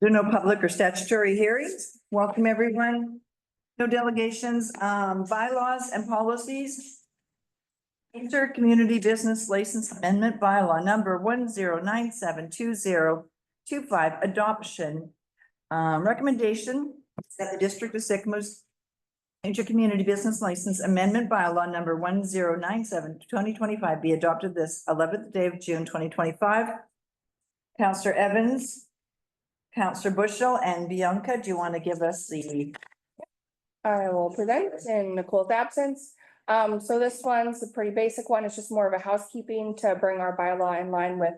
There are no public or statutory hearings. Welcome, everyone. No delegations, bylaws and policies. Inter-community business license amendment bylaw number 10972025 adoption. Recommendation that the District of Sycamore's intercommunity business license amendment bylaw number 1097/2025 be adopted this 11th day of June 2025. Councillor Evans, Councillor Bushel, and Bianca, do you want to give us the? I will present in Nicole's absence. So this one's a pretty basic one. It's just more of a housekeeping to bring our bylaw in line with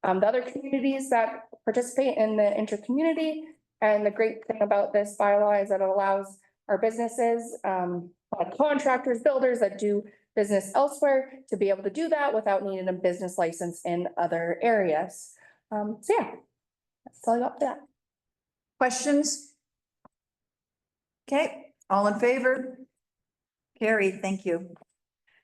the other communities that participate in the intercommunity. And the great thing about this bylaw is that it allows our businesses, like contractors, builders that do business elsewhere to be able to do that without needing a business license in other areas. So yeah, that's all I got for that. Questions? Okay, all in favor? Carried, thank you.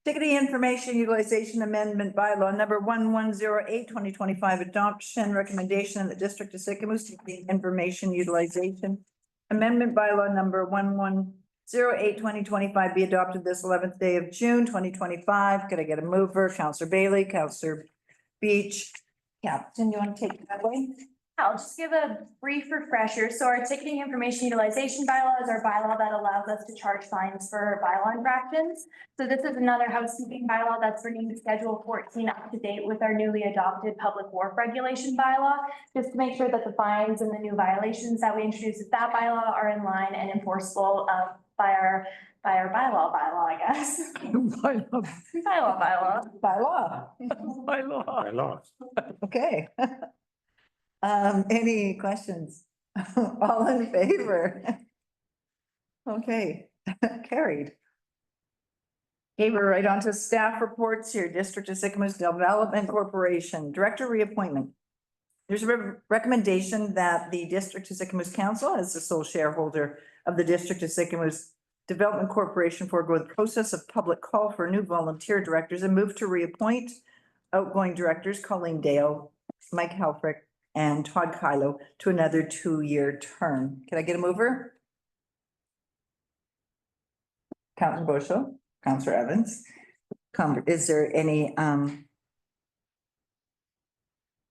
Ticketing information utilization amendment bylaw number 1108/2025 adoption recommendation of the District of Sycamore's ticketing information utilization amendment bylaw number 1108/2025 be adopted this 11th day of June 2025. Could I get a mover? Councillor Bailey, Councillor Beach. Captain, you want to take that away? I'll just give a brief refresher. So our ticketing information utilization bylaw is our bylaw that allows us to charge fines for bylaw infractions. So this is another housekeeping bylaw that's bringing Schedule 14 up to date with our newly adopted public wharf regulation bylaw, just to make sure that the fines and the new violations that we introduced with that bylaw are in line and enforceable by our bylaw, I guess. Bylaw. Okay. Any questions? All in favor? Okay, carried. Okay, we're right on to staff reports here. District of Sycamore's Development Corporation, Director reappointment. There's a recommendation that the District of Sycamore's Council, as the sole shareholder of the District of Sycamore's Development Corporation, forego the process of public call for new volunteer directors and move to reappoint outgoing directors Colleen Dale, Mike Halfrick, and Todd Kylo to another 2-year term. Can I get a mover? Councillor Bushel, Councillor Evans. Is there any,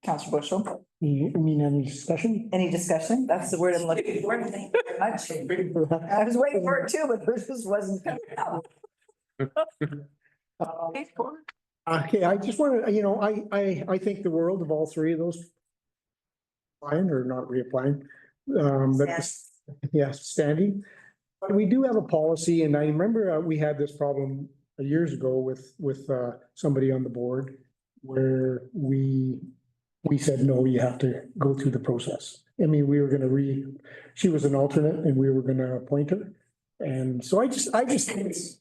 Councillor Bushel? You mean any discussion? Any discussion? That's the word I'm looking for. Thank you very much. I was waiting for it too, but this just wasn't coming out. Okay, I just want to, I think the world of all three of those. Applying or not reapplying, yes, standing. But we do have a policy, and I remember we had this problem years ago with somebody on the board where we said, no, you have to go through the process. I mean, we were going to she was an alternate and we were going to appoint her. And so I just think it's,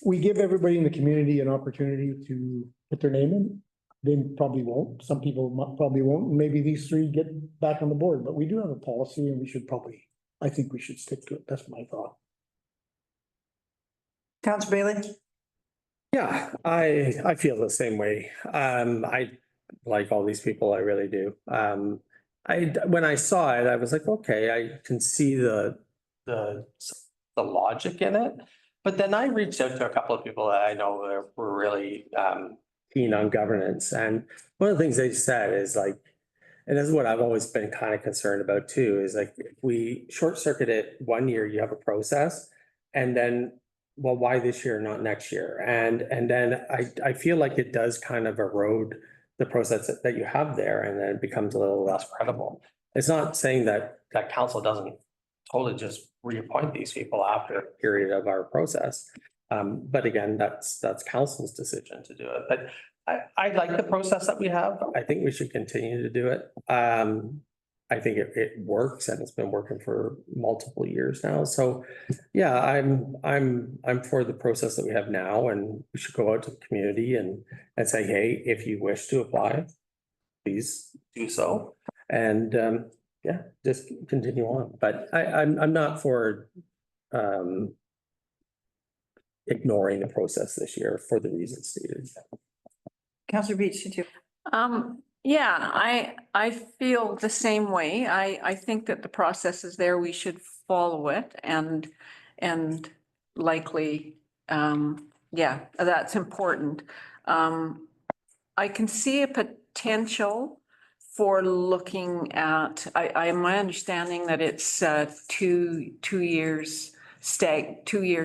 we give everybody in the community an opportunity to put their name in. They probably won't. Some people probably won't. Maybe these three get back on the board, but we do have a policy and we should I think we should stick to it. That's my thought. Councillor Bailey? Yeah, I feel the same way. I like all these people, I really do. When I saw it, I was like, okay, I can see the logic in it. But then I reached out to a couple of people that I know were really keen on governance. And one of the things they said is like, and this is what I've always been kind of concerned about too, is like, if we short circuit it 1 year, you have a process, and then, well, why this year, not next year? And then I feel like it does kind of erode the process that you have there, and then it becomes a little less credible. It's not saying that council doesn't totally just reappoint these people after a period of our process. But again, that's council's decision to do it. But I like the process that we have. I think we should continue to do it. I think it works, and it's been working for multiple years now. So yeah, I'm for the process that we have now, and we should go out to the community and say, hey, if you wish to apply, please do so. And yeah, just continue on. But I'm not for ignoring the process this year for the reasons stated. Councillor Beach, you too. Yeah, I feel the same way. I think that the process is there. We should follow it and likely, yeah, that's important. I can see a potential for looking at, my understanding that it's, 2 year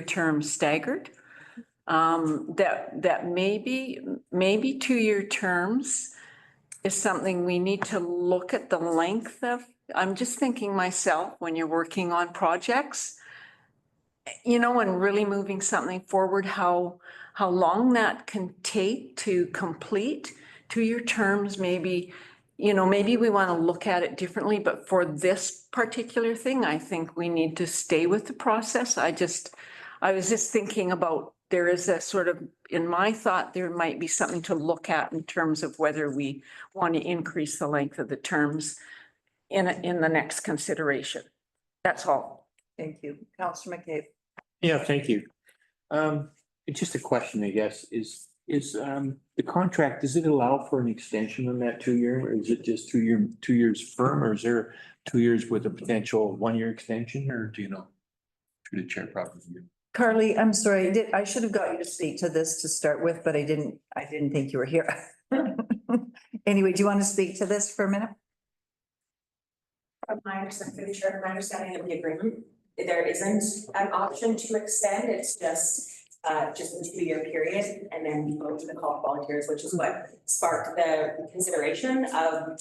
term staggered. That maybe 2 year terms is something we need to look at the length of. I'm just thinking myself, when you're working on projects, and really moving something forward, how long that can take to complete. 2 year terms, maybe we want to look at it differently, but for this particular thing, I think we need to stay with the process. I was just thinking about, there is a sort of, in my thought, there might be something to look at in terms of whether we want to increase the length of the terms in the next consideration. That's all. Thank you. Counselor McCabe. Yeah, thank you. It's just a question, I guess, is the contract, does it allow for an extension on that 2 year? Or is it just 2 years firm, or is there 2 years with a potential 1 year extension, or do you know? Through the chair probably. Carly, I'm sorry, I should have got you to speak to this to start with, but I didn't think you were here. Anyway, do you want to speak to this for a minute? From my understanding, sure, my understanding of the agreement, there isn't an option to extend, it's just a 2 year period, and then we go to the call for volunteers, which is what sparked the consideration of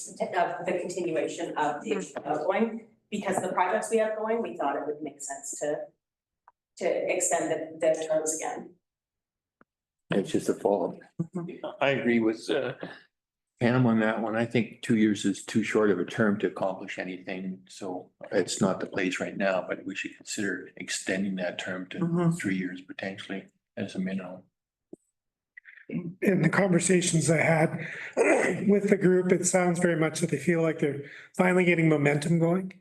the continuation of the going. Because of the projects we have going, we thought it would make sense to extend the terms again. It's just a follow. I agree with Pam on that one. I think 2 years is too short of a term to accomplish anything. So it's not the place right now, but we should consider extending that term to 3 years potentially as a minimum. In the conversations I had with the group, it sounds very much that they feel like they're finally getting momentum going.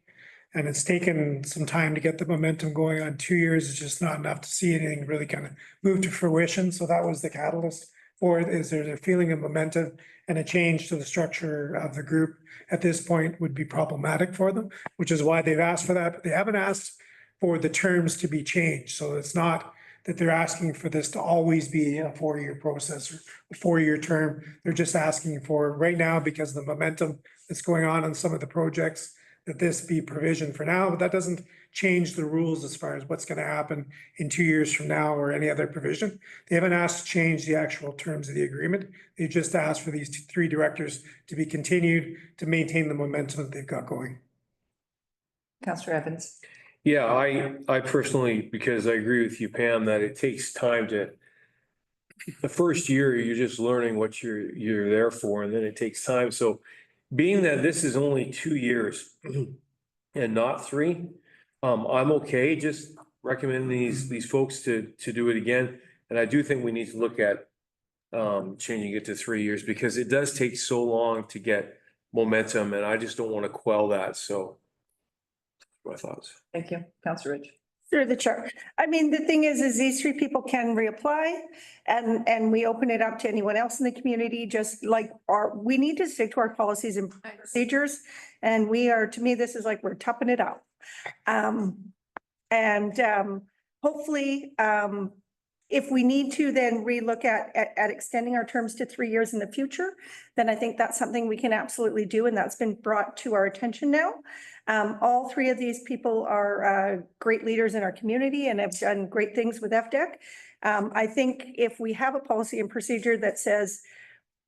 And it's taken some time to get the momentum going. On 2 years is just not enough to see anything really kind of move to fruition. So that was the catalyst for it, is there's a feeling of momentum, and a change to the structure of the group at this point would be problematic for them, which is why they've asked for that. But they haven't asked for the terms to be changed. So it's not that they're asking for this to always be a 4 year process or a 4 year term. They're just asking for right now, because of the momentum that's going on some of the projects, that this be provision for now, but that doesn't change the rules as far as what's going to happen in 2 years from now or any other provision. They haven't asked to change the actual terms of the agreement. They just asked for these three directors to be continued to maintain the momentum that they've got going. Counselor Evans. Yeah, I personally, because I agree with you, Pam, that it takes time the first year, you're just learning what you're there for, and then it takes time. So being that this is only 2 years and not 3, I'm okay just recommending these folks to do it again. And I do think we need to look at changing it to 3 years, because it does take so long to get momentum, and I just don't want to quell that. So my thoughts. Thank you. Counselor Ridge. Through the chair. I mean, the thing is these 3 people can reapply, and we open it up to anyone else in the community, just like we need to stick to our policies and procedures. And to me, this is like, we're toughing it out. Hopefully, if we need to then relook at extending our terms to 3 years in the future, then I think that's something we can absolutely do. And that's been brought to our attention now. All 3 of these people are great leaders in our community and have done great things with FDEC. I think if we have a policy and procedure that says,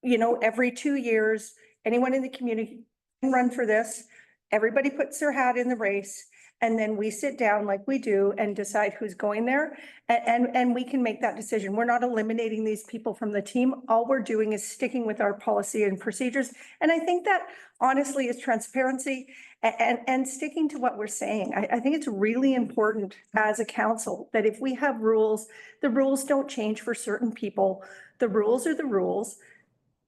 every 2 years, anyone in the community can run for this, everybody puts their hat in the race, and then we sit down like we do and decide who's going there. And we can make that decision. We're not eliminating these people from the team. All we're doing is sticking with our policy and procedures. And I think that honestly is transparency and sticking to what we're saying. I think it's really important as a council that if we have rules, the rules don't change for certain people. The rules are the rules.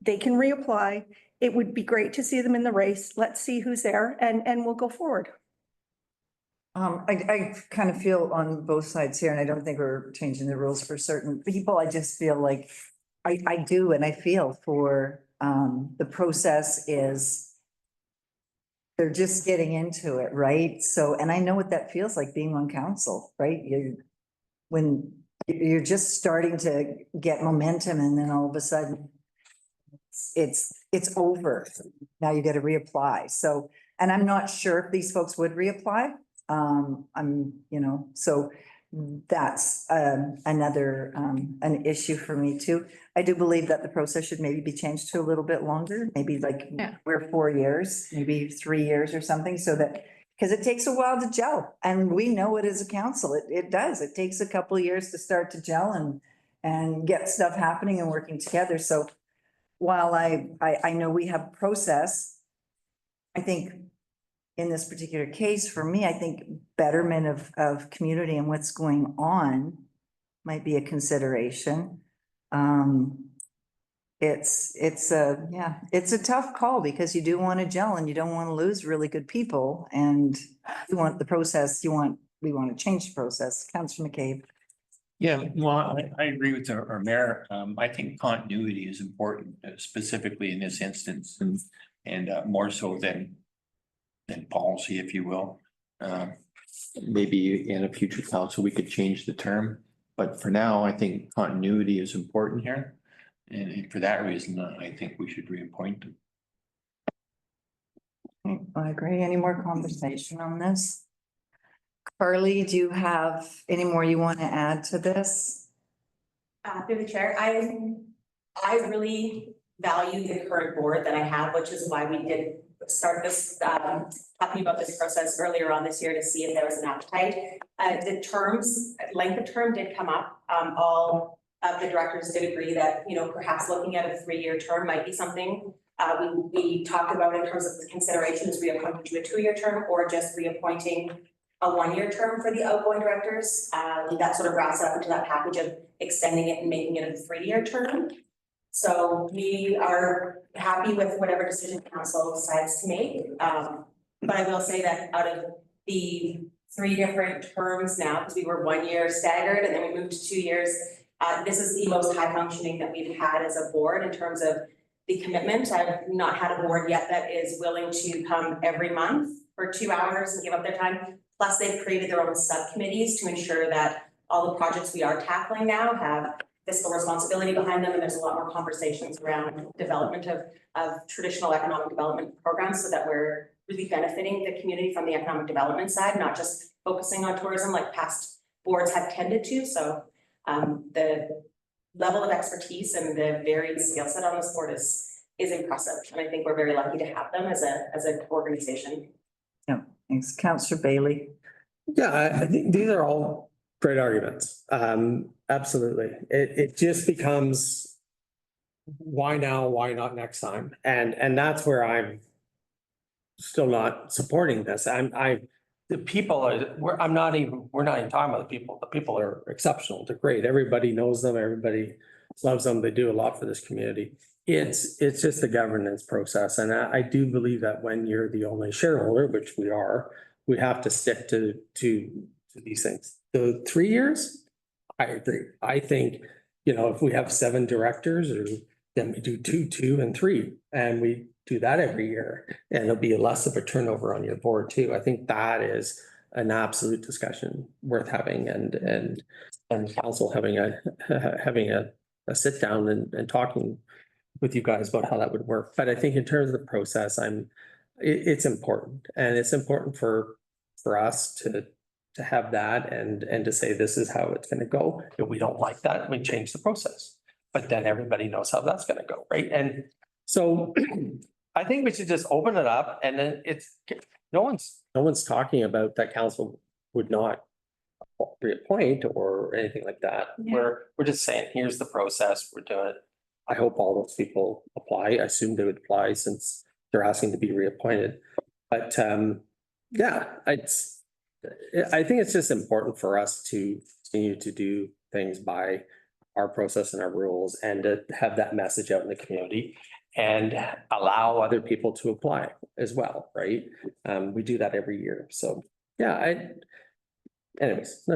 They can reapply. It would be great to see them in the race. Let's see who's there, and we'll go forward. I kind of feel on both sides here, and I don't think we're changing the rules for certain people. I just feel like I do, and I feel for the process is they're just getting into it, right? So, and I know what that feels like being on council, right? When you're just starting to get momentum and then all of a sudden it's over. Now you got to reapply. So, and I'm not sure if these folks would reapply. So that's another an issue for me too. I do believe that the process should maybe be changed to a little bit longer, maybe like we're 4 years, maybe 3 years or something, so that, because it takes a while to gel, and we know it as a council. It does. It takes a couple of years to start to gel and get stuff happening and working together. So while I know we have process, I think in this particular case, for me, I think betterment of community and what's going on might be a consideration. It's a tough call because you do want to gel and you don't want to lose really good people, and you want the process, we want to change the process. Councillor McCabe. Yeah, well, I agree with our mayor. I think continuity is important, specifically in this instance, and more so than policy, if you will. Maybe in a future council, we could change the term, but for now, I think continuity is important here. And for that reason, I think we should reappoint them. I agree. Any more conversation on this? Carly, do you have any more you want to add to this? Through the chair, I really value the current board that I have, which is why we did start this, talking about this process earlier on this year to see if there was an appetite. The terms, length of term did come up. All of the directors did agree that, perhaps looking at a 3-year term might be something. We talked about in terms of the considerations, reappointing to a 2-year term or just reappointing a 1-year term for the outgoing directors. That sort of wraps up into that package of extending it and making it a 3-year term. So we are happy with whatever decision council decides to make. But I will say that out of the 3 different terms now, because we were 1 year staggered and then we moved to 2 years, this is the most high functioning that we've had as a board in terms of the commitment. I've not had a board yet that is willing to come every month for 2 hours and give up their time. Plus, they've created their own subcommittees to ensure that all the projects we are tackling now have fiscal responsibility behind them. And there's a lot more conversations around development of traditional economic development programs so that we're really benefiting the community from the economic development side, not just focusing on tourism like past boards have tended to. So the level of expertise and the varied skill set on this board is impressive. And I think we're very lucky to have them as an organization. Yeah, thanks. Councillor Bailey. Yeah, I think these are all great arguments. Absolutely. It just becomes why now, why not next time? And that's where I'm still not supporting this. The people are, we're not even talking about the people. The people are exceptional. They're great. Everybody knows them. Everybody loves them. They do a lot for this community. It's just the governance process. And I do believe that when you're the only shareholder, which we are, we have to stick to these things. The 3 years, I agree. I think, if we have 7 directors, or then we do 2, and 3, and we do that every year, and it'll be less of a turnover on your board too. I think that is an absolute discussion worth having, and council having a sit down and talking with you guys about how that would work. But I think in terms of the process, it's important, and it's important for us to have that and to say this is how it's going to go. If we don't like that, we change the process. But then everybody knows how that's going to go, right? And so I think we should just open it up, and then no one's talking about that council would not reappoint or anything like that. Yeah. We're just saying, here's the process, we're doing it. I hope all those people apply. I assume they would apply since they're asking to be reappointed. But I think it's just important for us to continue to do things by our process and our rules, and to have that message out in the community and allow other people to apply as well, right? We do that every year. So anyways,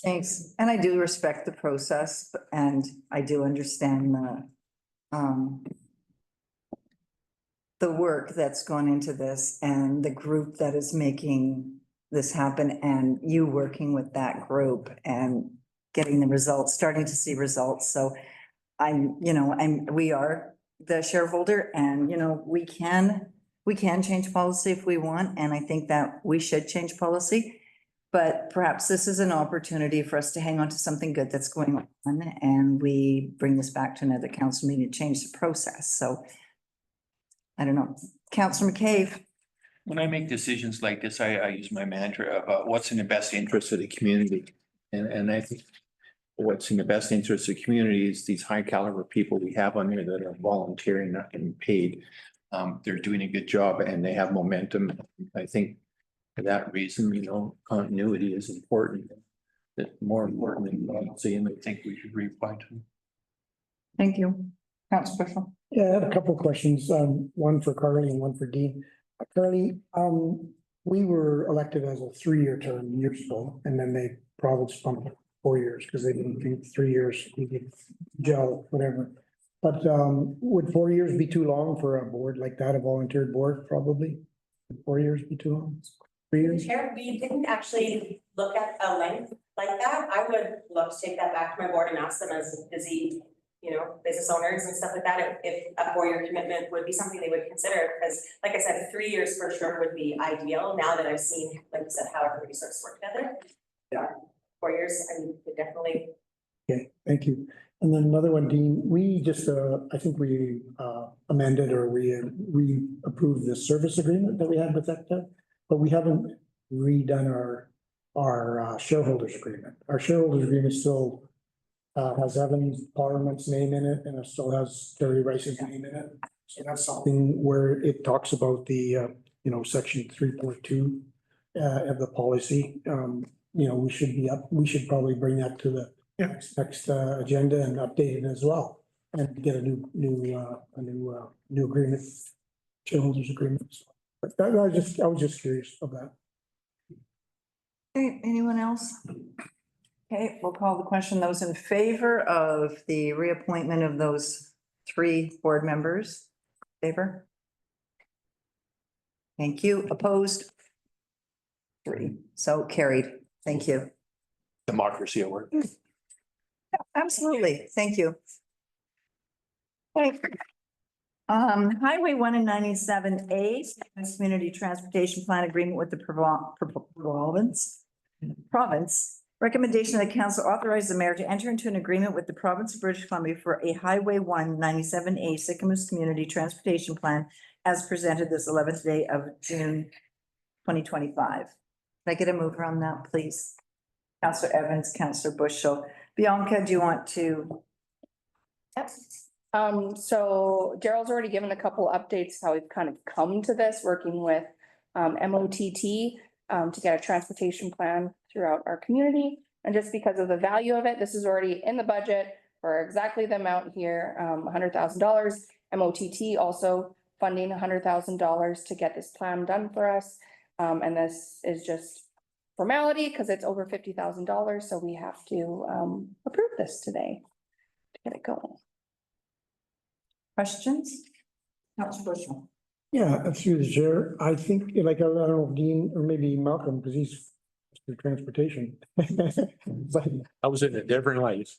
Thanks. And I do respect the process, and I do understand the work that's gone into this and the group that is making this happen and you working with that group and getting the results, starting to see results. So we are the shareholder and, we can change policy if we want. And I think that we should change policy. But perhaps this is an opportunity for us to hang on to something good that's going on and we bring this back to another council meeting to change the process. So I don't know. Councillor McCabe. When I make decisions like this, I use my mantra about what's in the best interest of the community. And I think what's in the best interest of the community is these high caliber people we have on there that are volunteering, not getting paid. They're doing a good job and they have momentum. I think for that reason, continuity is important. That more important than policy, and I think we should reapply to them. Thank you. Councillor Bushel. Yeah, I had a couple of questions, one for Carly and one for Dean. Carly, we were elected as a 3-year term years ago, and then the province bumped it 4 years because they didn't think 3 years we could gel, whatever. But would 4 years be too long for a board like that, a volunteer board, probably? Would 4 years be too long? 3 years? Chair, we didn't actually look at a length like that. I would love to take that back to my board and ask them as busy, business owners and stuff like that, if a 4-year commitment would be something they would consider, because like I said, 3 years for sure would be ideal now that I've seen, like you said, how everybody starts to work together. Yeah, 4 years, I mean, definitely. Okay, thank you. And then another one, Dean, we just, I think we amended or we approved the service agreement that we had with that, but we haven't redone our shareholders agreement. Our shareholders agreement still has Evan Parliament's name in it, and it still has Terry Rice's name in it. So that's something where it talks about the, section 3.2 of the policy. We should probably bring that to the next agenda and update it as well, and get a new agreement, shareholders agreement. But I was just curious of that. Okay, anyone else? Okay, we'll call the question. Those in favor of the reappointment of those 3 board members? Favor? Thank you. Opposed? 3. So carried. Thank you. Democracy at work. Absolutely. Thank you. Okay. Highway 1 and 97A, Community Transportation Plan Agreement with the province. Recommendation that council authorize the mayor to enter into an agreement with the province of British Columbia for a Highway 1 97A Sycamus Community Transportation Plan as presented this 11th day of June 2025. Can I get a mover on that, please? Councillor Evans, Councillor Bushel. Bianca, do you want to? Yes. So Daryl's already given a couple updates how we've kind of come to this, working with MOTT to get a transportation plan throughout our community. And just because of the value of it, this is already in the budget for exactly the amount here, $100,000. MOTT also funding $100,000 to get this plan done for us. And this is just formality because it's over $50,000. So we have to approve this today to get it going. Questions? Councillor Bushel. Yeah, through the chair, I think, I don't know, Dean, or maybe Malcolm, because he's for transportation. But I was in a different life.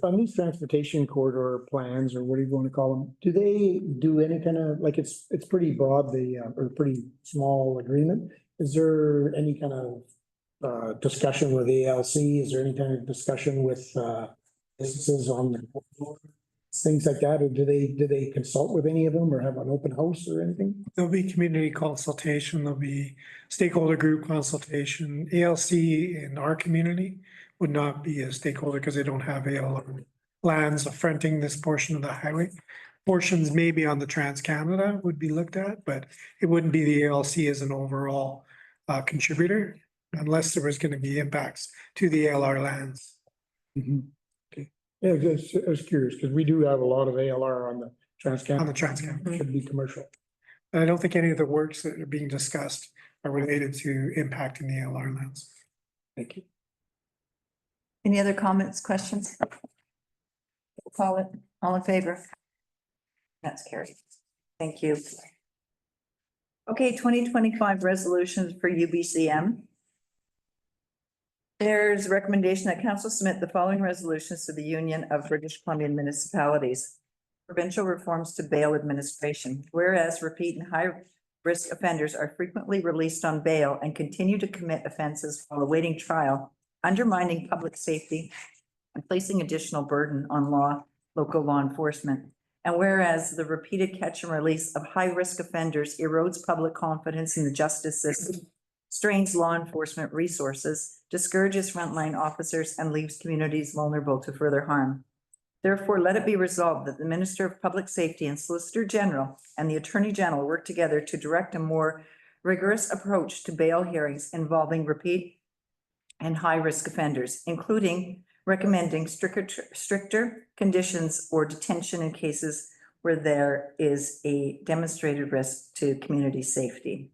on these transportation corridor plans, or what do you want to call them, do they do any kind of, it's pretty broad, or pretty small agreement? Is there any kind of discussion with ALC? Is there any kind of discussion with businesses on the things like that, or do they consult with any of them or have an open house or anything? There'll be community consultation, there'll be stakeholder group consultation. ALC in our community would not be a stakeholder because they don't have ALR lands fronting this portion of the highway. Portions maybe on the Trans-Canada would be looked at, but it wouldn't be the ALC as an overall contributor unless there was going to be impacts to the ALR lands. Mm-hmm. Okay. Yeah, I was curious because we do have a lot of ALR on the Trans-Canada. On the Trans-Canada. Should be commercial. And I don't think any of the works that are being discussed are related to impacting the ALR lands. Thank you. Any other comments, questions? Call it. All in favor? That's carried. Thank you. Okay, 2025 resolutions for UBCM. There's a recommendation that council submit the following resolutions to the Union of British Columbia Municipalities. Provincial reforms to bail administration. Whereas repeat and high risk offenders are frequently released on bail and continue to commit offenses while awaiting trial, undermining public safety and placing additional burden on local law enforcement. And whereas the repeated catch and release of high risk offenders erodes public confidence in the justice system, strains law enforcement resources, discourages frontline officers, and leaves communities vulnerable to further harm. Therefore, let it be resolved that the Minister of Public Safety and Solicitor General and the Attorney General work together to direct a more rigorous approach to bail hearings involving repeat and high-risk offenders, including recommending stricter conditions or detention in cases where there is a demonstrated risk to community safety.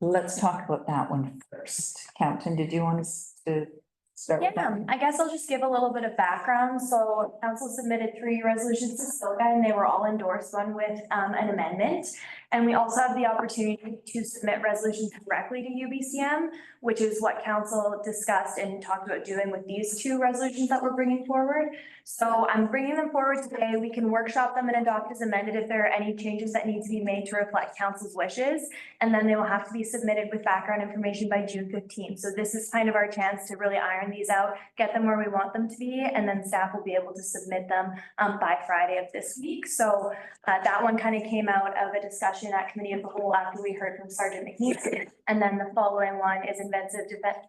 Let's talk about that one first. Captain, did you want us to start with that? Yeah, I guess I'll just give a little bit of background. So council submitted 3 resolutions to SILCA and they were all endorsed, one with an amendment. And we also have the opportunity to submit resolutions directly to UBCM, which is what council discussed and talked about doing with these 2 resolutions that we're bringing forward. So I'm bringing them forward today. We can workshop them and adopt as amended if there are any changes that need to be made to reflect council's wishes. And then they will have to be submitted with background information by June 15th. So this is kind of our chance to really iron these out, get them where we want them to be, and then staff will be able to submit them by Friday of this week. So that one kind of came out of a discussion at committee of the whole after we heard from Sergeant McNeese. And then the following one is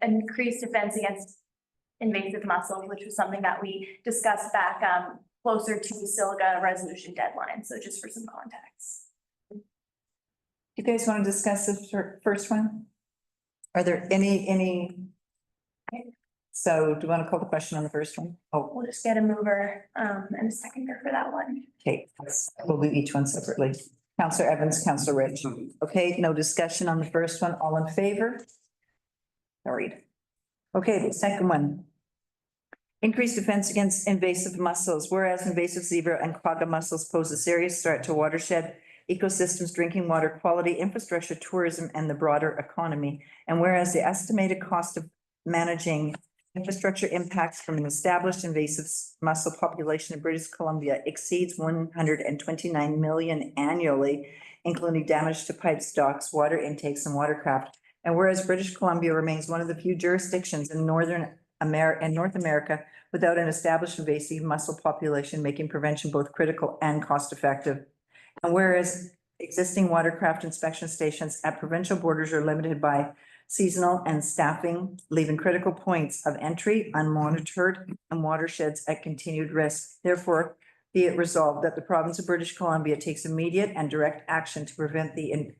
increased defense against invasive mussels, which was something that we discussed back closer to the SILGA resolution deadline. So just for some context. You guys want to discuss the first one? Are there any? So do you want to call the question on the first one? Oh, We'll just get a mover and a seconder for that one. okay, we'll do each one separately. Counselor Evans, Counselor Rich. Okay, no discussion on the first one. All in favor? Carried. Okay, the second one. Increased defense against invasive mussels, whereas invasive zebra and quagga mussels pose a serious threat to watershed ecosystems, drinking water quality, infrastructure, tourism, and the broader economy. And whereas the estimated cost of managing infrastructure impacts from an established invasive mussel population in British Columbia exceeds 129 million annually, including damage to pipe stocks, water intakes, and watercraft. And whereas British Columbia remains one of the few jurisdictions in North America without an established invasive mussel population, making prevention both critical and cost effective. And whereas existing watercraft inspection stations at provincial borders are limited by seasonal and staffing, leaving critical points of entry unmonitored and watersheds at continued risk. Therefore, be it resolved that the province of British Columbia takes immediate and direct action to prevent the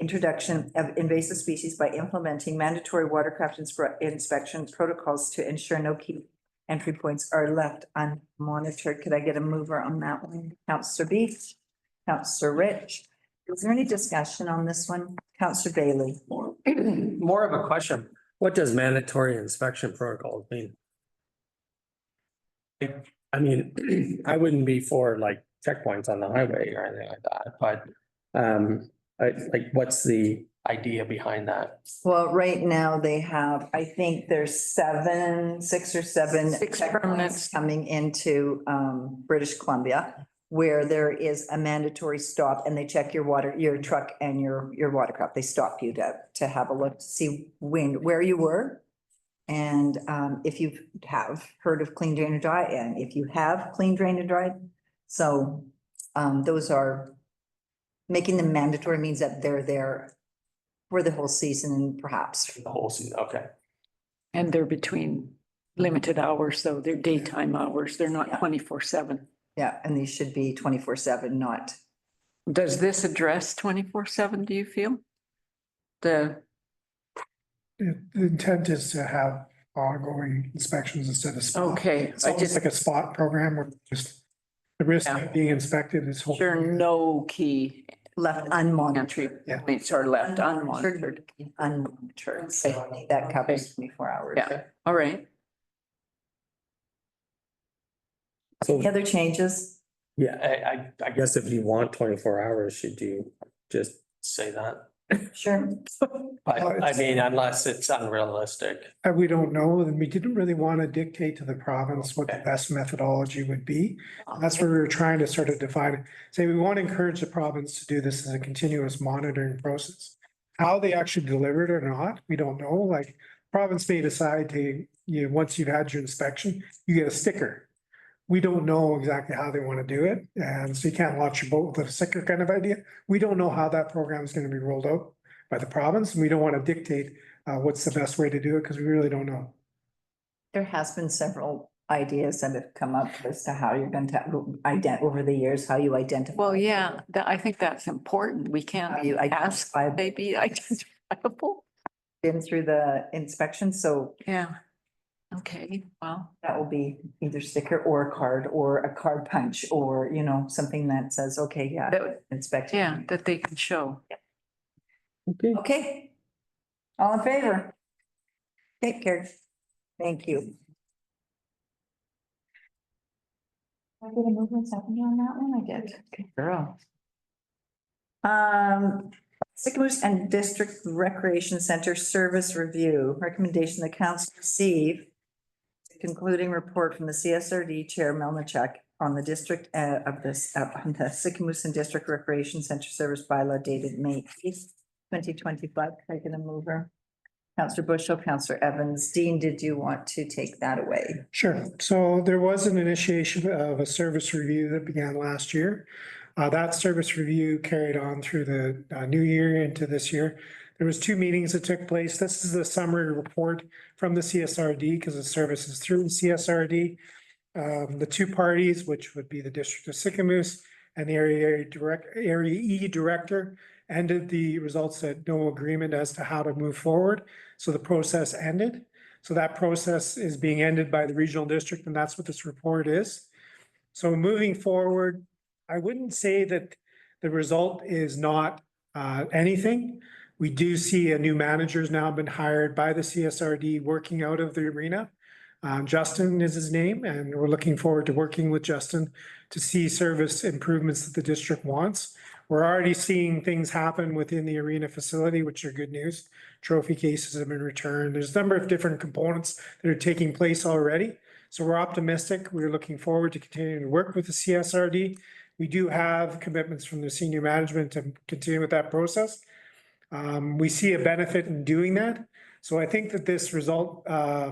introduction of invasive species by implementing mandatory watercraft inspection protocols to ensure no key entry points are left unmonitored. Could I get a mover on that one? Councillor Beach, Councillor Rich. Is there any discussion on this one? Councillor Bailey. More of a question. What does mandatory inspection protocols mean? I mean, I wouldn't be for like checkpoints on the highway or anything like that, but like, what's the idea behind that? Well, right now they have, I think there's 6 or 7 6 checkpoints permits. coming into British Columbia, where there is a mandatory stop and they check your truck and your watercraft. They stop you to have a look to see where you were. And if you have heard of clean, drain and dry, and if you have clean, drain and dry. So those are making them mandatory means that they're there for the whole season and perhaps for The whole season, okay. And they're between limited hours, so they're daytime hours. They're not Yeah. 24/7. yeah, and these should be 24/7, not. Does this address 24/7, do you feel? The, The intent is to have ongoing inspections instead of spot. okay, It's I almost just, like a spot program where just the risk Yeah. of being inspected is. sure, no key Left unmonitored. entry Yeah. points are left unmonitored. Unmonitored, so I think that covers 24 hours. Yeah, all right. Any other changes? Yeah, I guess if you want 24 hours, should you just say that. Sure. But I mean, unless it's unrealistic. We don't know, and we didn't really want to dictate to the province what the best methodology would be. That's where we were trying to sort of define, say, we want to encourage the province to do this as a continuous monitoring process. How they actually deliver it or not, we don't know, like, province may decide to, once you've had your inspection, you get a sticker. We don't know exactly how they want to do it, and so you can't launch your boat with a sticker kind of idea. We don't know how that program is going to be rolled out by the province, and we don't want to dictate what's the best way to do it, because we really don't know. There has been several ideas that have come up as to how you're going to over the years, how you identify. Well, yeah, I think that's important. We How can't you ask identify, they be identifiable. been through the inspection, so Yeah. Okay, well, that will be either sticker or a card punch, or, something that says, okay, yeah, That- inspect. yeah, that they can show. Okay. Okay. All in favor? Take care. Thank you. I did a movement second on that one, I did. Good girl. Sycamoose and District Recreation Center Service Review, recommendation the council receive concluding report from the CSRD Chair Melnichuk on the district on the Sycamoose and District Recreation Center Service Bylaw dated May 8th, 2025. Can I get a mover? Councillor Bushel, Councillor Evans. Dean, did you want to take that away? Sure. So there was an initiation of a service review that began last year. That service review carried on through the new year into this year. There was 2 meetings that took place. This is the summary report from the CSRD because the service is through the CSRD. The 2 parties, which would be the District of Sycamoose and the Area E Director, ended the results at no agreement as to how to move forward. So the process ended. So that process is being ended by the regional district, and that's what this report is. So moving forward, I wouldn't say that the result is not anything. We do see a new manager has now been hired by the CSRD working out of the arena. Justin is his name, and we're looking forward to working with Justin to see service improvements that the district wants. We're already seeing things happen within the arena facility, which are good news. Trophy cases have been returned. There's a number of different components that are taking place already. So we're optimistic. We're looking forward to continuing to work with the CSRD. We do have commitments from the senior management to continue with that process. We see a benefit in doing that. So I think that this result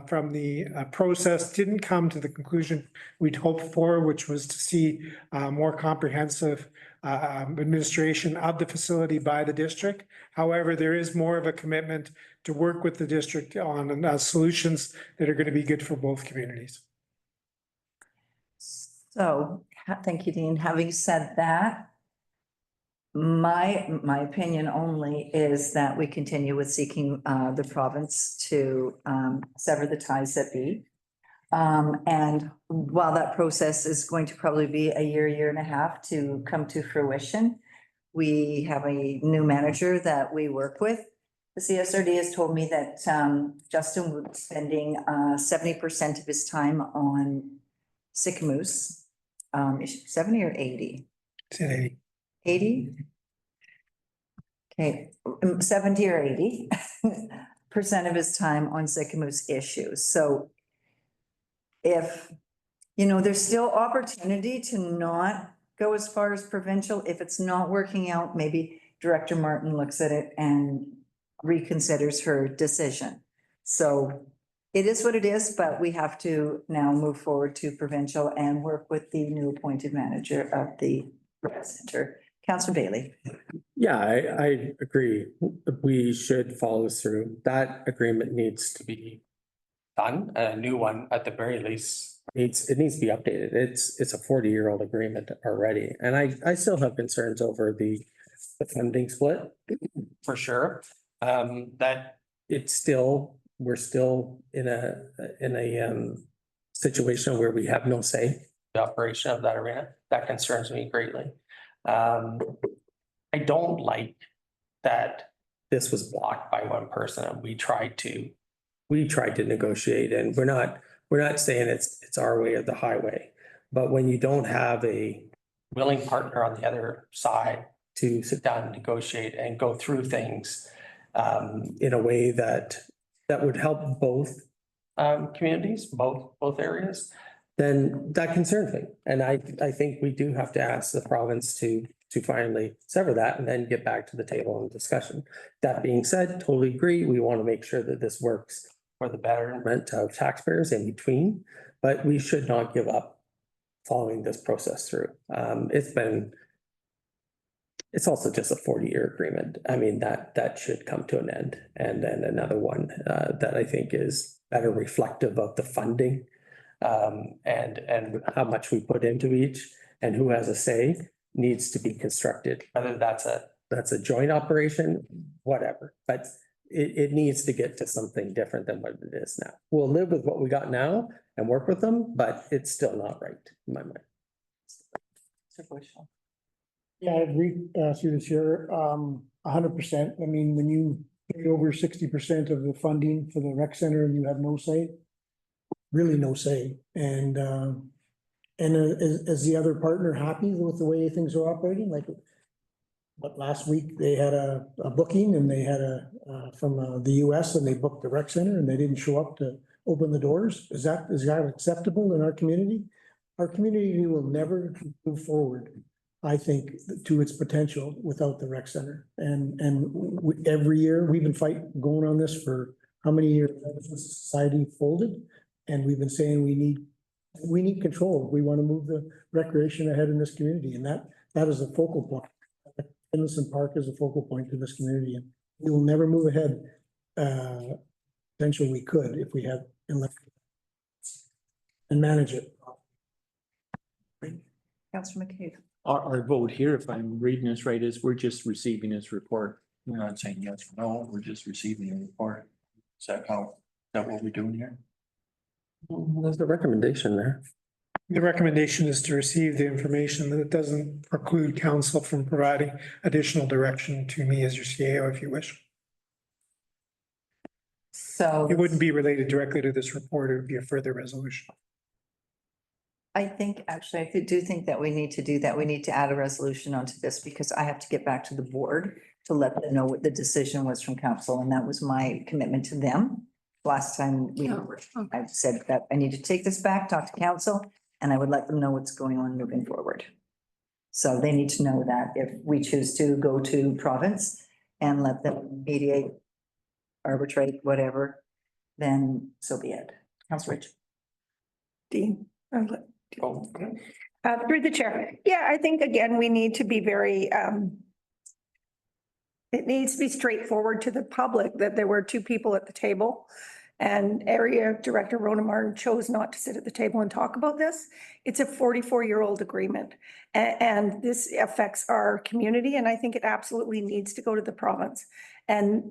from the process didn't come to the conclusion we'd hoped for, which was to see more comprehensive administration of the facility by the district. However, there is more of a commitment to work with the district on solutions that are going to be good for both communities. So, thank you, Dean. Having said that, my opinion only is that we continue with seeking the province to sever the ties that be. And while that process is going to probably be a year and a half to come to fruition, we have a new manager that we work with. The CSRD has told me that Justin would be spending 70% of his time on Sycamoose. 70 or 80? 80? Okay, 70 or 80% of his time on Sycamoose issues. So if, there's still opportunity to not go as far as provincial. If it's not working out, maybe Director Martin looks at it and reconsiders her decision. So it is what it is, but we have to now move forward to provincial and work with the new appointed manager of the rec center. Councillor Bailey. Yeah, I agree. We should follow through. That agreement needs to be done. A new one, at the very least, needs to be updated. It's a 40-year-old agreement already. And I still have concerns over the funding split, for sure. That we're still in a situation where we have no say the operation of that arena. That concerns me greatly. I don't like that this was blocked by one person. We tried to negotiate, and we're not saying it's our way or the highway. But when you don't have a willing partner on the other side to sit down and negotiate and go through things in a way that would help both communities, both areas, then that concerns me. And I think we do have to ask the province to finally sever that and then get back to the table and discussion. That being said, totally agree. We want to make sure that this works for the betterment of taxpayers in between, but we should not give up following this process through. It's also just a 40-year agreement. I mean, that should come to an end. And then another one that I think is better reflective of the funding and how much we put into each and who has a say needs to be constructed, whether that's a joint operation, whatever, but it needs to get to something different than what it is now. We'll live with what we got now and work with them, but it's still not right in my mind. Yeah, I agree, through the chair, 100%. I mean, when you pay over 60% of the funding for the rec center and you have no say, really no say. And is the other partner happy with the way things are operating? Like, but last week they had a booking and they had from the US and they booked the rec center and they didn't show up to open the doors. Is that acceptable in our community? Our community will never move forward, I think, to its potential without the rec center. And every year we've been going on this for how many years since society folded? And we've been saying we need control. We want to move the recreation ahead in this community, and that is a focal point. Innocent Park is a focal point in this community, and we will never move ahead. Potentially we could if we had elected and manage it. Councillor McCabe. Our vote here, if I'm reading this right, is we're just receiving his report. We're not saying yes or no, we're just receiving a report. Is that what we're doing here? There's a recommendation there. The recommendation is to receive the information, that it doesn't preclude council from providing additional direction to me as your CAO if you wish. So It wouldn't be related directly to this report, it would be a further resolution. I think, actually, I do think that we need to do that. We need to add a resolution onto this because I have to get back to the board to let them know what the decision was from council. And that was my commitment to them. Last time I said that I need to take this back, talk to council, and I would let them know what's going on moving forward. So they need to know that if we choose to go to province and let them mediate, arbitrate, whatever, then so be it. Councilor Rich. Dean. Through the chair. Yeah, I think again, we need to be very, it needs to be straightforward to the public that there were two people at the table. And Area Director Rona Martin chose not to sit at the table and talk about this. It's a 44-year-old agreement. And this affects our community. And I think it absolutely needs to go to the province. And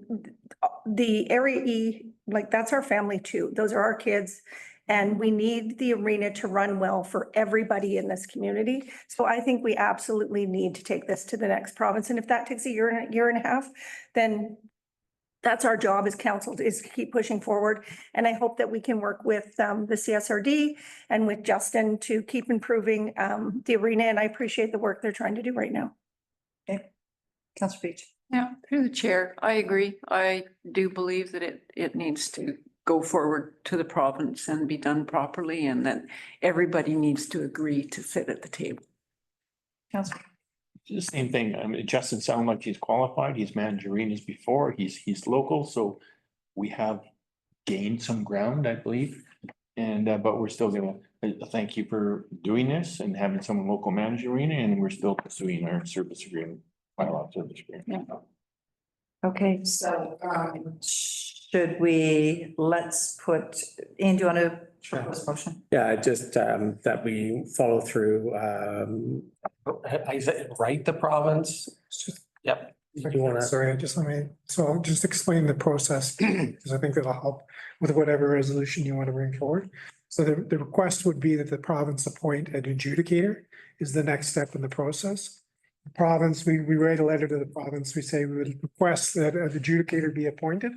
the Area E, like that's our family too. Those are our kids. And we need the arena to run well for everybody in this community. So I think we absolutely need to take this to the next province. And if that takes a year and a half, then that's our job as council, is to keep pushing forward. And I hope that we can work with the CSRD and with Justin to keep improving the arena. And I appreciate the work they're trying to do right now. Okay. Councilor Beach. Yeah, through the chair, I agree. I do believe that it needs to go forward to the province and be done properly, and that everybody needs to agree to sit at the table. Councilor. The same thing. I mean, it doesn't sound like he's qualified. He's managed arenas before. He's local, so we have gained some ground, I believe. And but we're still gonna thank you for doing this and having someone local manage arena, and we're still pursuing our service agreement, bylaw service agreement. Yeah. Okay, so should we, let's put, Ian, do you want to propose motion? Yeah, just that we follow through. Is it right, the province? Yep. Do you want to? Sorry, so I'll just explain the process, because I think that'll help with whatever resolution you want to bring forward. So the request would be that the province appoint an adjudicator is the next step in the process. The province, we write a letter to the province, we say we would request that an adjudicator be appointed.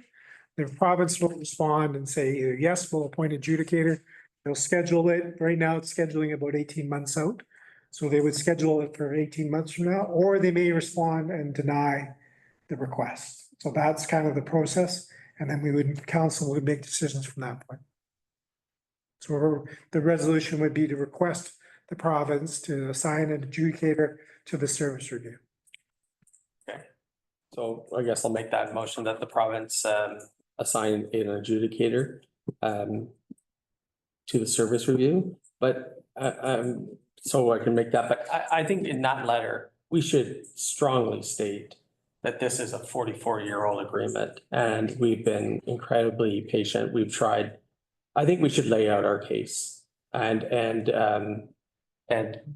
The province will respond and say either yes, we'll appoint adjudicator, they'll schedule it. Right now it's scheduling about 18 months out. So they would schedule it for 18 months from now, or they may respond and deny the request. So that's kind of the process. And then council would make decisions from that point. So the resolution would be to request the province to assign an adjudicator to the service review. So I guess I'll make that motion that the province assign an adjudicator to the service review, but so I can make that, but I think in that letter, we should strongly state that this is a 44-year-old agreement and we've been incredibly patient. We've tried. I think we should lay out our case and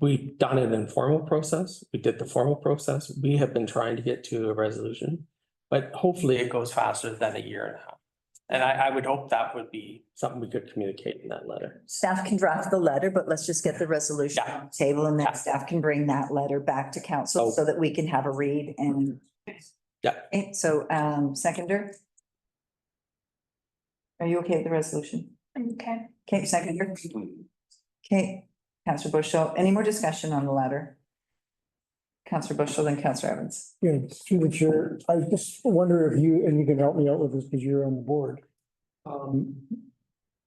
we've done an informal process. We did the formal process. We have been trying to get to a resolution, but hopefully it goes faster than a year and a half. And I would hope that would be something we could communicate in that letter. Staff can draft the letter, but let's just get the resolution Yeah. on the table and Yeah. then staff can bring that letter back to council so that we can have a read and. Yeah. Okay, so, seconder? Are you okay with the resolution? Okay. Okay, seconder? Okay, Councillor Bushel, any more discussion on the letter? Councillor Bushel, then Councillor Evans. Yeah, through the chair, I just wonder if you, and you can help me out with this because you're on the board.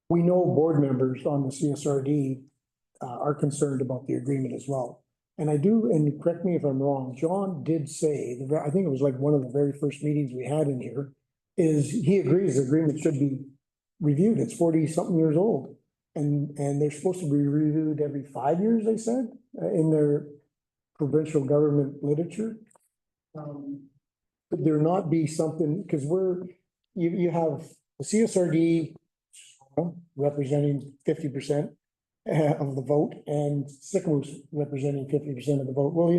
We know board members on the CSRD are concerned about the agreement as well. And I do, and correct me if I'm wrong, John did say, I think it was like one of the very first meetings we had in here, is he agrees the agreement should be reviewed. It's 40-something years old. And they're supposed to be reviewed every 5 years, they said, in their provincial government literature. Could there not be something, because you have the CSRD representing 50% of the vote and Sycamores representing 50% of the vote. Well,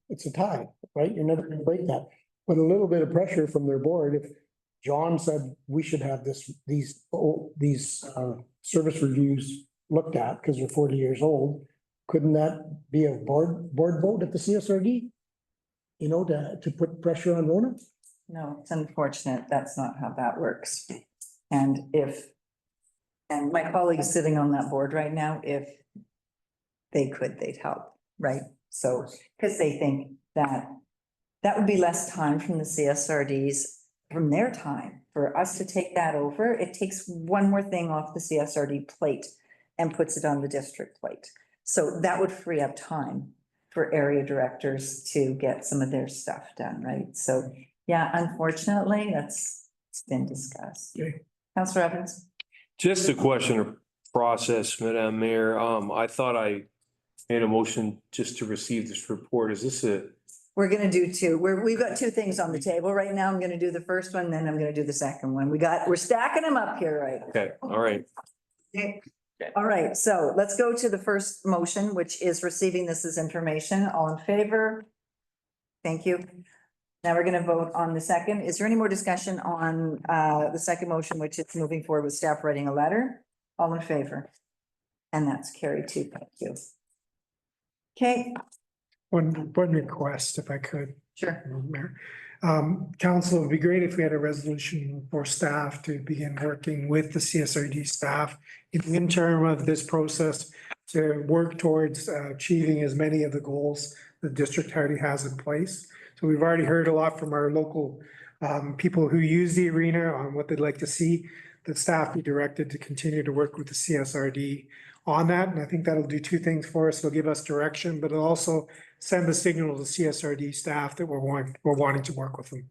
it's a tie, right? You're never gonna break that. But a little bit of pressure from their board, if John said we should have these service reviews looked at because they're 40 years old, couldn't that be a board vote at the CSRD? You know, to put pressure on Rona? No, it's unfortunate. That's not how that works. And my colleague is sitting on that board right now, if they could, they'd help, right? So, because they think that would be less time from the CSRDs, from their time, for us to take that over. It takes one more thing off the CSRD plate and puts it on the district plate. So that would free up time for area directors to get some of their stuff done, right? So, yeah, unfortunately, it's been discussed. Okay. Councillor Evans? Just a question of process, Madam Mayor. I thought I made a motion just to receive this report. Is this We're gonna do two. We've got two things on the table right now. I'm gonna do the first one, then I'm gonna do the second one. We're stacking them up here, right? okay, all right. Okay. All right, so let's go to the first motion, which is receiving this as information. All in favor? Thank you. Now we're gonna vote on the second. Is there any more discussion on the second motion, which is moving forward with staff writing a letter? All in favor? And that's carried too. Thank you. Okay, One request, if I could. sure. Mayor. Council, it would be great if we had a resolution for staff to begin working with the CSRD staff in the interim of this process to work towards achieving as many of the goals the district already has in place. So we've already heard a lot from our local people who use the arena on what they'd like to see. The staff be directed to continue to work with the CSRD on that. And I think that'll do two things for us. It'll give us direction, but it'll also send the signal to CSRD staff that we're wanting to work with them.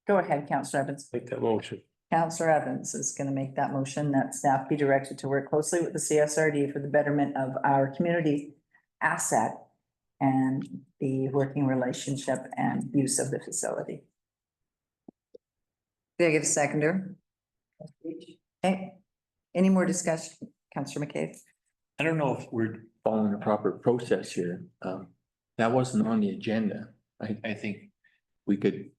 Go ahead, Councillor Evans. Make that motion. Councillor Evans is going to make that motion that staff be directed to work closely with the CSRD for the betterment of our community asset and the working relationship and use of the facility. Did I get a seconder? Okay, any more discussion? Councillor McCabe? I don't know if we're following the proper process here. That wasn't on the agenda. I think we could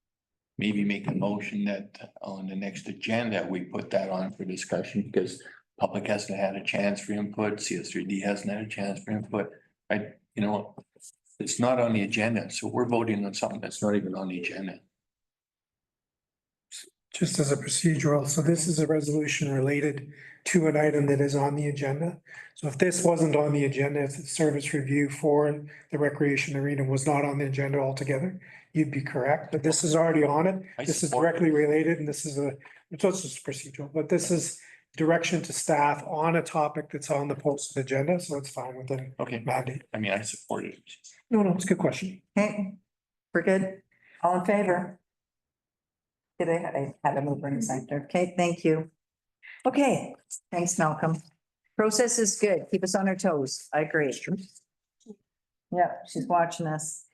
maybe make a motion that on the next agenda, we put that on for discussion because public hasn't had a chance for input, CSRD hasn't had a chance for input. It's not on the agenda, so we're voting on something that's not even on the agenda. Just as a procedural, so this is a resolution related to an item that is on the agenda. So if this wasn't on the agenda, if the service review for the recreation arena was not on the agenda altogether, you'd be correct, but this is already on it. I This is support it. directly related and this is it's just procedural, but this is direction to staff on a topic that's on the posted agenda, so it's fine within Okay, mandate. I mean, I support it. No, it's a good question. Okay, we're good. All in favor? Did I had a mover and seconder? Okay, thank you. Okay, thanks, Malcolm. Process is good. Keep us on our toes. I agree. Yeah, she's watching us.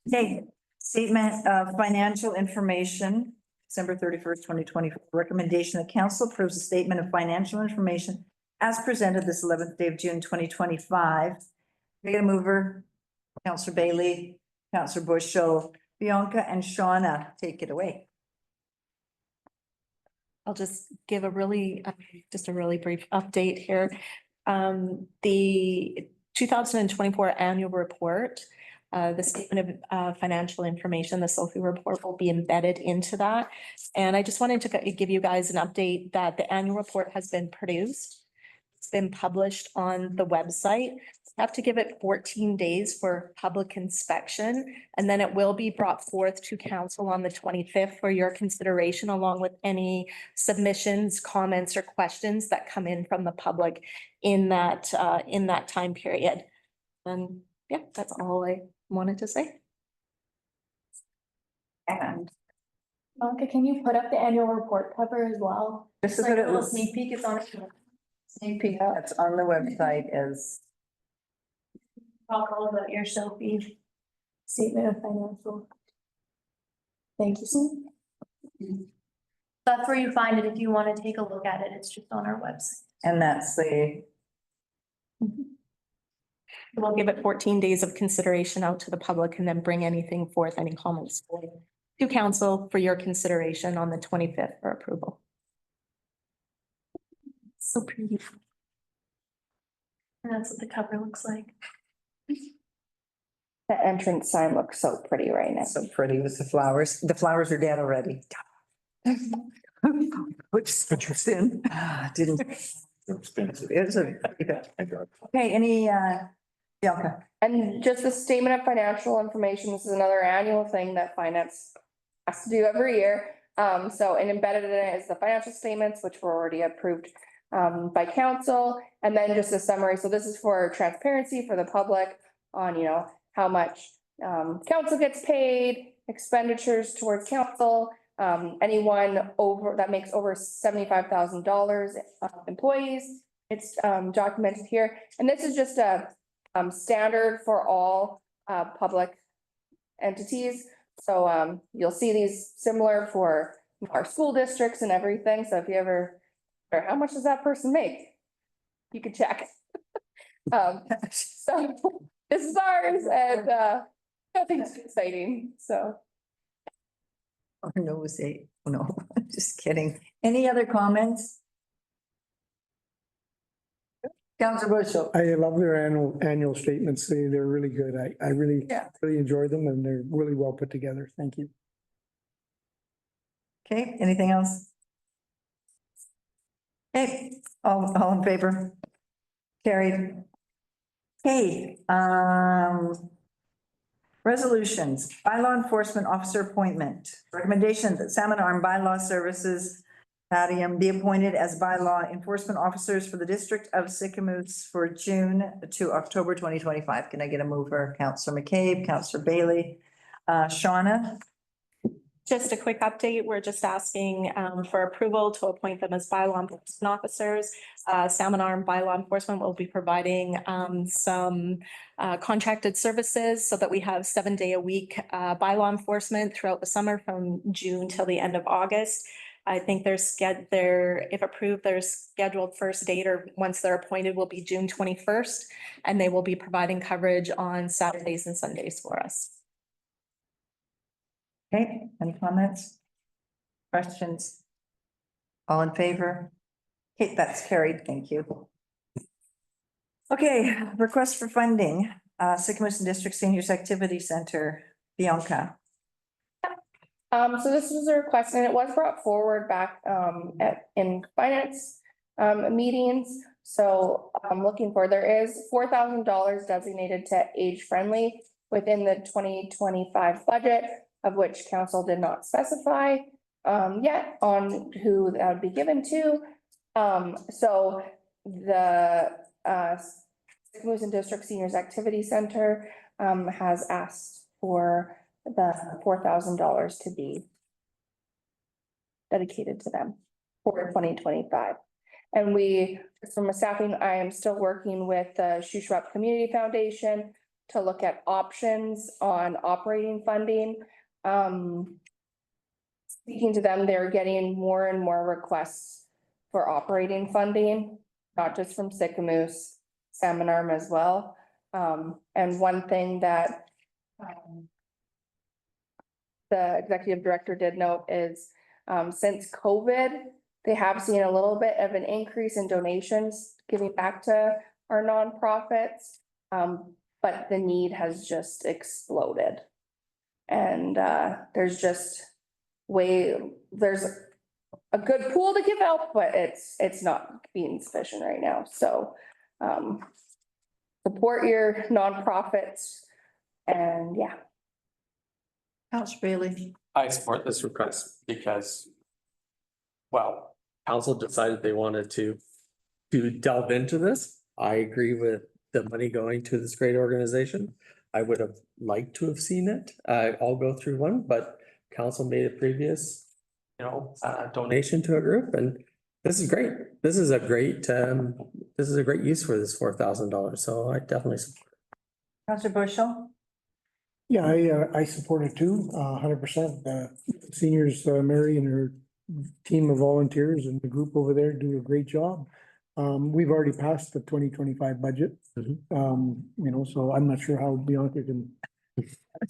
Okay, statement of financial information, December 31st, 2024. Recommendation, the council approves a statement of financial information as presented this 11th day of June, 2025. We get a mover, Councillor Bailey, Councillor Bushel, Bianca and Shauna, take it away. I'll just give a really, just a really brief update here. The 2024 annual report, the statement of financial information, the SOFI report will be embedded into that. And I just wanted to give you guys an update that the annual report has been produced. It's been published on the website. Have to give it 14 days for public inspection, and then it will be brought forth to council on the 25th for your consideration, along with any submissions, comments, or questions that come in from the public in that time period. And yeah, that's all I wanted to say. And Monica, can you put up the annual report cover as well? this is Like what a it little was. sneak peek, it's on. Sneak peek that's on the website is. Talk all about your Sophie statement of financial. Thank you, Sue. That's where you find it if you want to take a look at it. It's just on our website. And that's the, We'll give it 14 days of consideration out to the public and then bring anything forth, any comments to council for your consideration on the 25th for approval. So pretty. And that's what the cover looks like. The entrance sign looks so pretty right now. so pretty with the flowers. The flowers are dead already. Which is in, didn't, Expensive. it was a, okay, any, Bianca? And just the statement of financial information, this is another annual thing that finance has to do every year. So and embedded in it is the financial statements, which were already approved by council, and then just a summary. So this is for transparency for the public on, you know, how much council gets paid, expenditures towards council, anyone over that makes over $75,000 employees. It's documented here, and this is just a standard for all public entities. So you'll see these similar for our school districts and everything. So if you ever, or how much does that person make? You can check. So this is ours, and nothing's exciting, so. Oh, no, say, oh, no, just kidding. Any other comments? Councillor Bushel. I love their annual statements. They're really good. I really, Yeah. really enjoy them and they're really well put together. Thank you. Okay, anything else? Okay, all in favor? Carried. Okay, resolutions, bylaw enforcement officer appointment. Recommendation that Salmon Arm Bylaw Services be appointed as bylaw enforcement officers for the district of Sicamous for June to October 2025. Can I get a mover? Councillor McCabe, Councillor Bailey, Shauna? Just a quick update. We're just asking for approval to appoint them as bylaw enforcement officers. Salmon Arm Bylaw Enforcement will be providing some contracted services so that we have 7-day-a-week bylaw enforcement throughout the summer from June till the end of August. I think if approved, their scheduled first date or once they're appointed will be June 21st, and they will be providing coverage on Saturdays and Sundays for us. Okay, any comments? Questions? All in favor? Okay, that's carried. Thank you. Okay, request for funding, Sycamoose District Seniors Activity Center, Bianca. So this was a request and it was brought forward back in finance meetings. So I'm looking for, there is $4,000 designated to age friendly within the 2025 budget, of which council did not specify yet on who that would be given to. So the Moose District Seniors Activity Center has asked for the $4,000 to be dedicated to them for 2025. And we, from a staffing, I am still working with the Shuswap Community Foundation to look at options on operating funding. Speaking to them, they're getting more and more requests for operating funding, not just from Sycamoose, Salmon Arm as well. And one thing that the executive director did note is since COVID, they have seen a little bit of an increase in donations giving back to our nonprofits. But the need has just exploded. And there's just there's a good pool to give out, but it's not being sufficient right now. So support your nonprofits and yeah. Councillor Bailey. I support this request because, well, council decided they wanted to delve into this. I agree with the money going to this great organization. I would have liked to have seen it all go through one, but council made a previous, donation to a group, and this is great. This is a great use for this $4,000. So I definitely support it. Councillor Bushel. Yeah, I support it too, 100%. Seniors, Mary and her team of volunteers and the group over there do a great job. We've already passed the 2025 budget. So I'm not sure how Bianca can.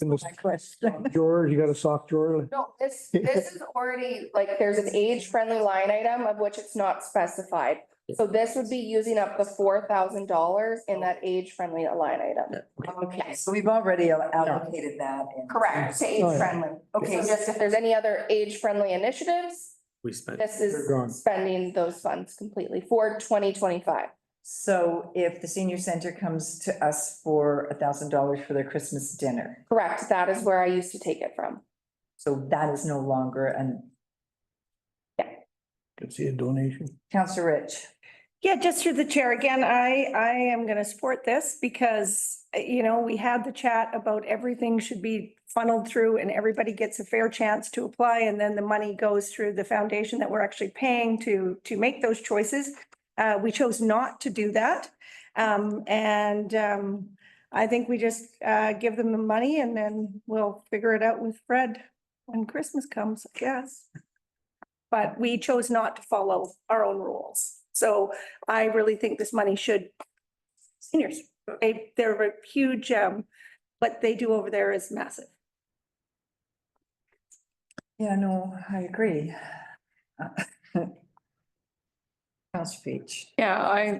My question. George, you got a soft drawer? No, this is already, like, there's an age-friendly line item of which it's not specified. So this would be using up the $4,000 in that age-friendly line item. Okay, so we've already allocated that. Correct, to age-friendly. Okay, just if there's any other age-friendly initiatives, We spent. this They're gone. is spending those funds completely for 2025. So if the senior center comes to us for $1,000 for their Christmas dinner, Correct, that is where I used to take it from. so that is no longer Could see a donation. Councillor Rich. Yeah, just through the chair again, I am going to support this because, we had the chat about everything should be funneled through and everybody gets a fair chance to apply. And then the money goes through the foundation that we're actually paying to make those choices. We chose not to do that. I think we just give them the money and then we'll figure it out with Fred when Christmas comes, I guess. But we chose not to follow our own rules. So I really think this money should, seniors, they're a huge, what they do over there is massive. Yeah, no, I agree. Councillor Peach. Yeah,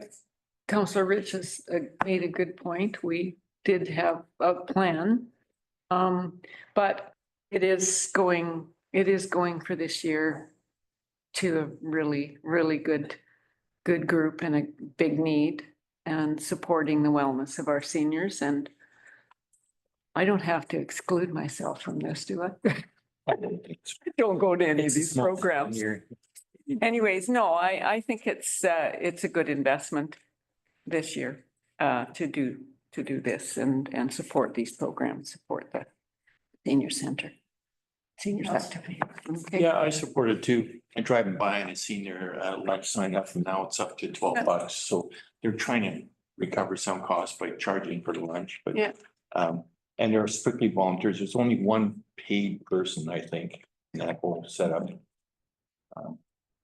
Councillor Rich has made a good point. We did have a plan. But it is going for this year to a really, really good group and a big need and supporting the wellness of our seniors. And I don't have to exclude myself from this, do I? I don't go to any of these programs. Anyways, no, I think it's a good investment this year to do this and support these programs, support the senior center. Seniors activity. Okay. Yeah, I support it too. I driving by and I seen their lunch sign up and now it's up to $12. So they're trying to recover some costs by charging for the lunch, but. Yeah. And they're strictly volunteers. There's only one paid person, I think, in that whole setup.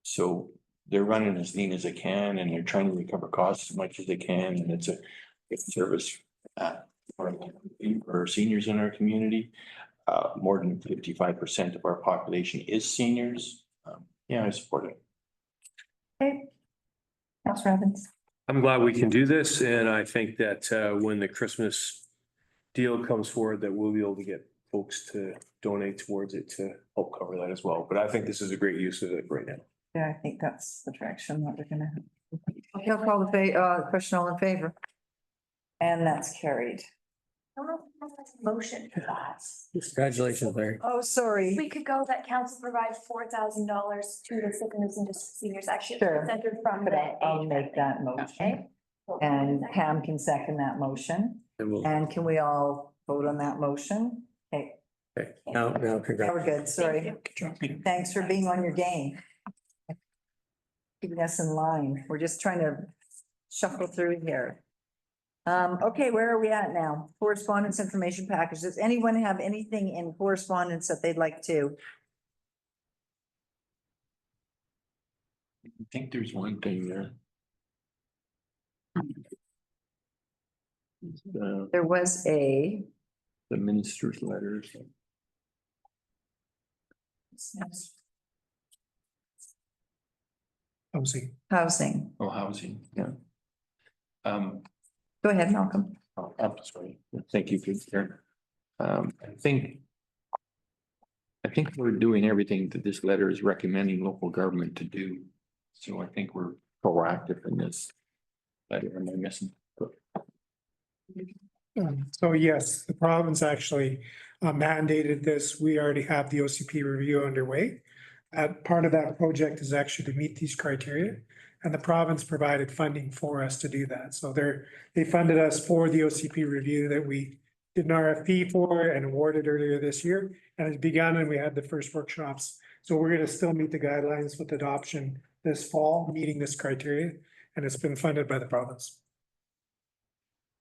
So they're running as lean as they can and they're trying to recover costs as much as they can. And it's a good service for seniors in our community. More than 55% of our population is seniors. Yeah, I support it. Okay. Councillor Evans. I'm glad we can do this, and I think that when the Christmas deal comes forward, that we'll be able to get folks to donate towards it to help cover that as well. But I think this is a great use of it right now. Yeah, I think that's the direction that we're gonna. Okay, I'll call the question all in favor. And that's carried. I don't know if that's a motion for that. Congratulations, Larry. Oh, sorry. We could go that council provides $4,000 to the sickness and seniors actually Sure. centered from But the. I'll make that motion. Okay. And Pam can second that motion. And we'll, And can we all vote on that motion? Okay, okay, now, now congrats. we're good, sorry. Thanks for being on your game. Keeping us in line. We're just trying to shuffle through here. Okay, where are we at now? Correspondence information package. Does anyone have anything in correspondence that they'd like to? I think there's one thing there. There was a. The minister's letters. Housing. Housing. Oh, housing, yeah. Go ahead, Malcolm. Oh, I'm sorry. Thank you for sharing. I think we're doing everything that this letter is recommending local government to do. So I think we're proactive in this. Letter, am I missing? So yes, the province actually mandated this. We already have the OCP review underway. Part of that project is actually to meet these criteria. And the province provided funding for us to do that. So they funded us for the OCP review that we did an RFP for and awarded earlier this year. And it's begun and we had the first workshops. So we're gonna still meet the guidelines with adoption this fall, meeting this criteria, and it's been funded by the province.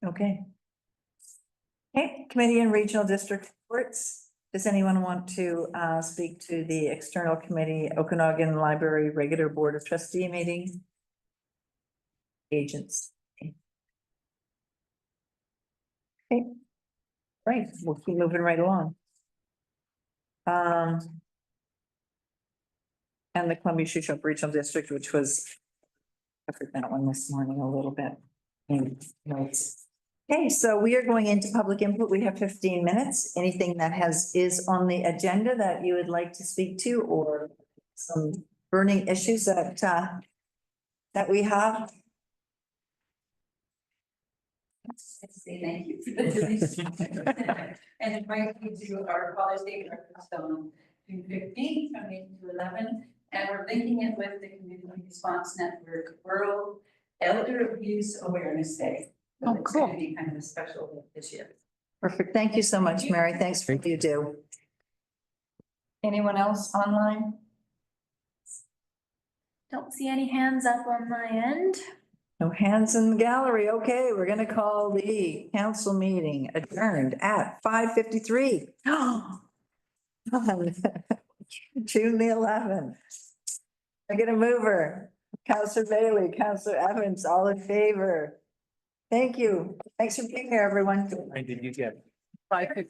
Okay. Okay, committee and regional district reports. Does anyone want to speak to the external committee, Okanagan Library Regular Board of Trustee meeting? Agents. Okay. Right, we'll keep moving right along. And the Columbia Shuswap Regional District, which was, I forgot that one this morning a little bit. In notes. Okay, so we are going into public input. We have 15 minutes. Anything that is on the agenda that you would like to speak to, or some burning issues that we have? Say thank you for the and invite you to our Father's Day breakfast on June 15th from 8 to 11. And we're linking it with the Community Response Network World Elder Abuse Awareness Day. So it's cool. gonna be kind of a special this year. Perfect. Thank you so much, Mary. Thanks for what you do. Anyone else online? Don't see any hands up on my end. No hands in the gallery. Okay, we're gonna call the council meeting adjourned at 5:53. June the 11th. I get a mover. Councillor Bailey, Councillor Evans, all in favor. Thank you. Thanks for being here, everyone. Did you get? 5:50.